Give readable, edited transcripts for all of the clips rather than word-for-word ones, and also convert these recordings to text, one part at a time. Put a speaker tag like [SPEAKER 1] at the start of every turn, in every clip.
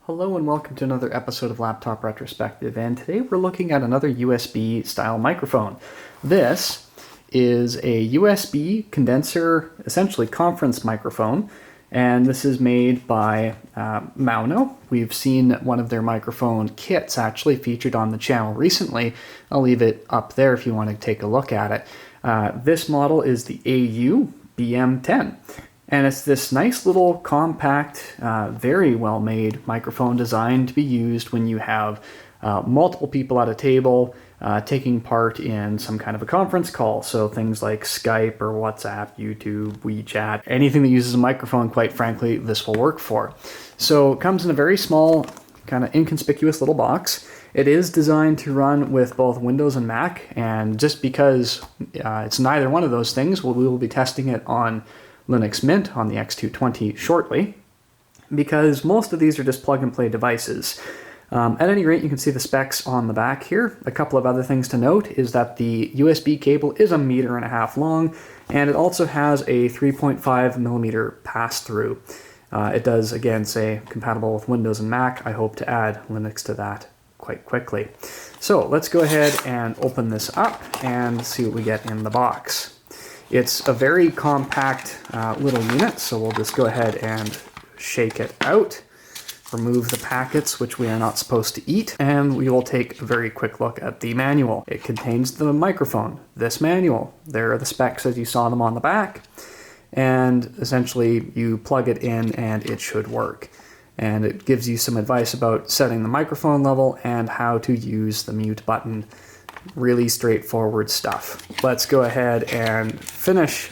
[SPEAKER 1] Hello and welcome to another episode of Laptop Retrospective, and today we're looking at another USB style microphone. This is a USB condenser, essentially conference microphone, and this is made by Maono. We've seen one of their microphone kits actually featured on the channel recently. I'll leave it up there if you want to take a look at it. This model is the AU BM10. And it's this nice little compact, very well made microphone designed to be used when you have multiple people at a table taking part in some kind of a conference call. So things like Skype or WhatsApp, YouTube, WeChat, anything that uses a microphone, quite frankly, this will work for. So it comes in a very small, kind of inconspicuous little box. It is designed to run with both Windows and Mac, and just because it's neither one of those things, we will be testing it on Linux Mint on the X220 shortly, because most of these are just plug-and-play devices. At any rate, you can see the specs on the back here. A couple of other things to note is that the USB cable is 1.5 meters long, and it also has a 3.5 millimeter pass-through. It does, again, say compatible with Windows and Mac. I hope to add Linux to that quite quickly. So let's go ahead and open this up and see what we get in the box. It's a very compact little unit, so we'll just go ahead and shake it out, remove the packets, which we are not supposed to eat, and we will take a very quick look at the manual. It contains the microphone, this manual. There are the specs as you saw them on the back, and essentially you plug it in and it should work. And it gives you some advice about setting the microphone level and how to use the mute button. Really straightforward stuff. Let's go ahead and finish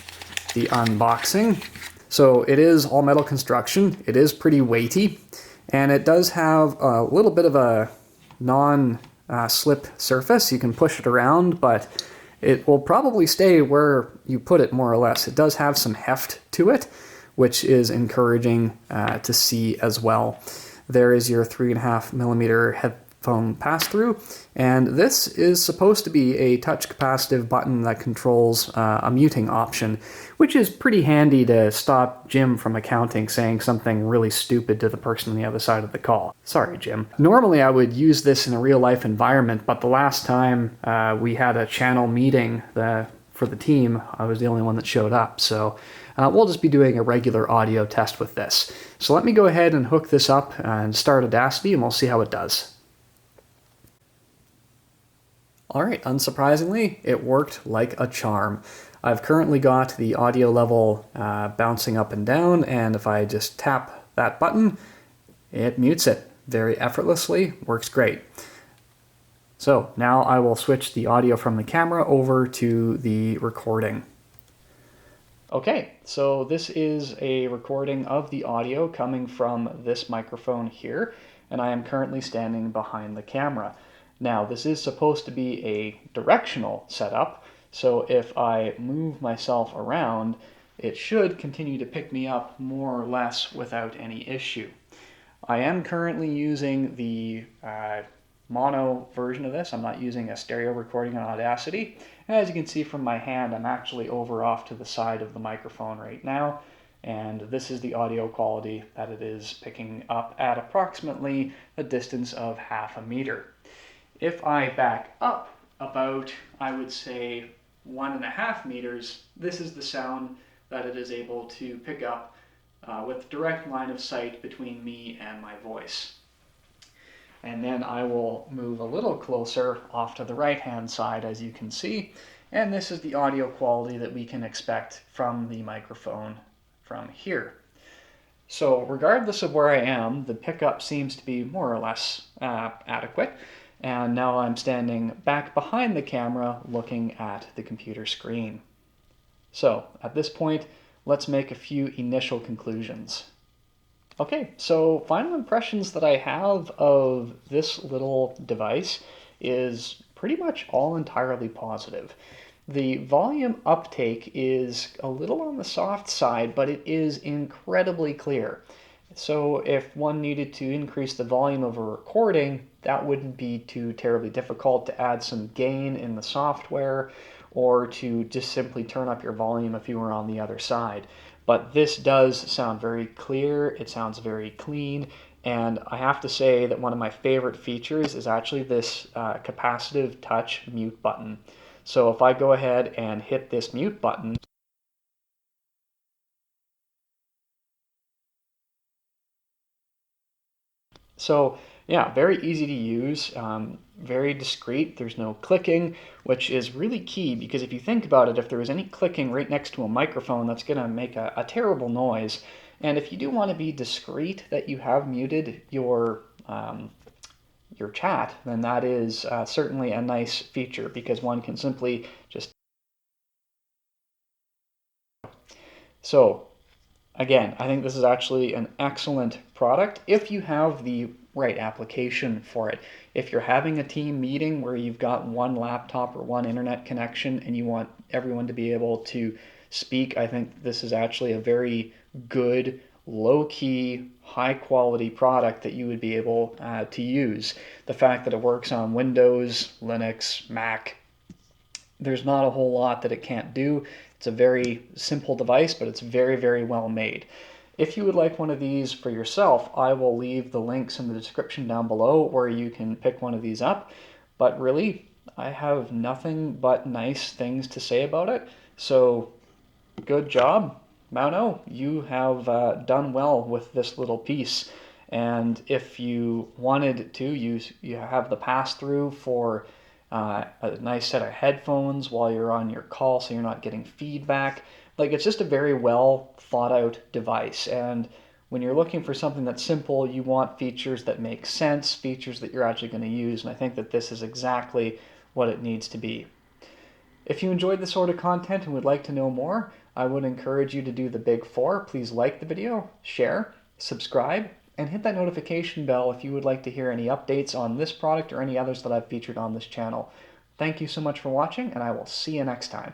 [SPEAKER 1] the unboxing. So it is all metal construction. It is pretty weighty, and it does have a little bit of a non-slip surface. You can push it around, but it will probably stay where you put it more or less. It does have some heft to it, which is encouraging to see as well. There is your 3.5 millimeter headphone pass-through, and this is supposed to be a touch capacitive button that controls a muting option, which is pretty handy to stop Jim from accounting saying something really stupid to the person on the other side of the call. Sorry, Jim. Normally I would use this in a real-life environment, but the last time we had a channel meeting for the team, I was the only one that showed up, so we'll just be doing a regular audio test with this. So let me go ahead and hook this up and start Audacity, and we'll see how it does. Alright, unsurprisingly, it worked like a charm. I've currently got the audio level bouncing up and down, and if I just tap that button, it mutes it very effortlessly. Works great. So now I will switch the audio from the camera over to the recording. Okay, so this is a recording of the audio coming from this microphone here, and I am currently standing behind the camera. Now, this is supposed to be a directional setup, so if I move myself around, it should continue to pick me up more or less without any issue. I am currently using the mono version of this. I'm not using a stereo recording on Audacity. And as you can see from my hand, I'm actually over off to the side of the microphone right now, and this is the audio quality that it is picking up at approximately a distance of 0.5 meters. If I back up about, I would say, 1.5 meters, this is the sound that it is able to pick up with direct line of sight between me and my voice. And then I will move a little closer off to the right-hand side, as you can see, and this is the audio quality that we can expect from the microphone from here. So regardless of where I am, the pickup seems to be more or less adequate. And now I'm standing back behind the camera looking at the computer screen. So at this point, let's make a few initial conclusions. Okay, so final impressions that I have of this little device is pretty much all entirely positive. The volume uptake is a little on the soft side, but it is incredibly clear. So if one needed to increase the volume of a recording, that wouldn't be too terribly difficult to add some gain in the software or to just simply turn up your volume if you were on the other side. But this does sound very clear, it sounds very clean, And I have to say that one of my favorite features is actually this capacitive touch mute button. So if I go ahead and hit this mute button, so yeah, very easy to use, very discreet. There's no clicking, which is really key because if you think about it, if there was any clicking right next to a microphone, that's going to make a terrible noise. And if you do want to be discreet that you have muted your chat, then that is certainly a nice feature because one can simply just. So again, I think this is actually an excellent product if you have the right application for it. If you're having a team meeting where you've got one laptop or one internet connection and you want everyone to be able to speak, I think this is actually a very good, low-key, high-quality product that you would be able to use. The fact that it works on Windows, Linux, Mac, there's not a whole lot that it can't do. It's a very simple device, but it's very, very well made. If you would like one of these for yourself, I will leave the links in the description down below where you can pick one of these up. But really, I have nothing but nice things to say about it. So good job, Maono. You have done well with this little piece. And if you wanted to, you have the pass-through for a nice set of headphones while you're on your call so you're not getting feedback. Like, it's just a very well thought out device. And when you're looking for something that's simple, you want features that make sense, features that you're actually going to use. And I think that this is exactly what it needs to be. If you enjoyed this sort of content and would like to know more, I would encourage you to do the big four. Please like the video, share, subscribe, and hit that notification bell if you would like to hear any updates on this product or any others that I've featured on this channel. Thank you so much for watching, and I will see you next time.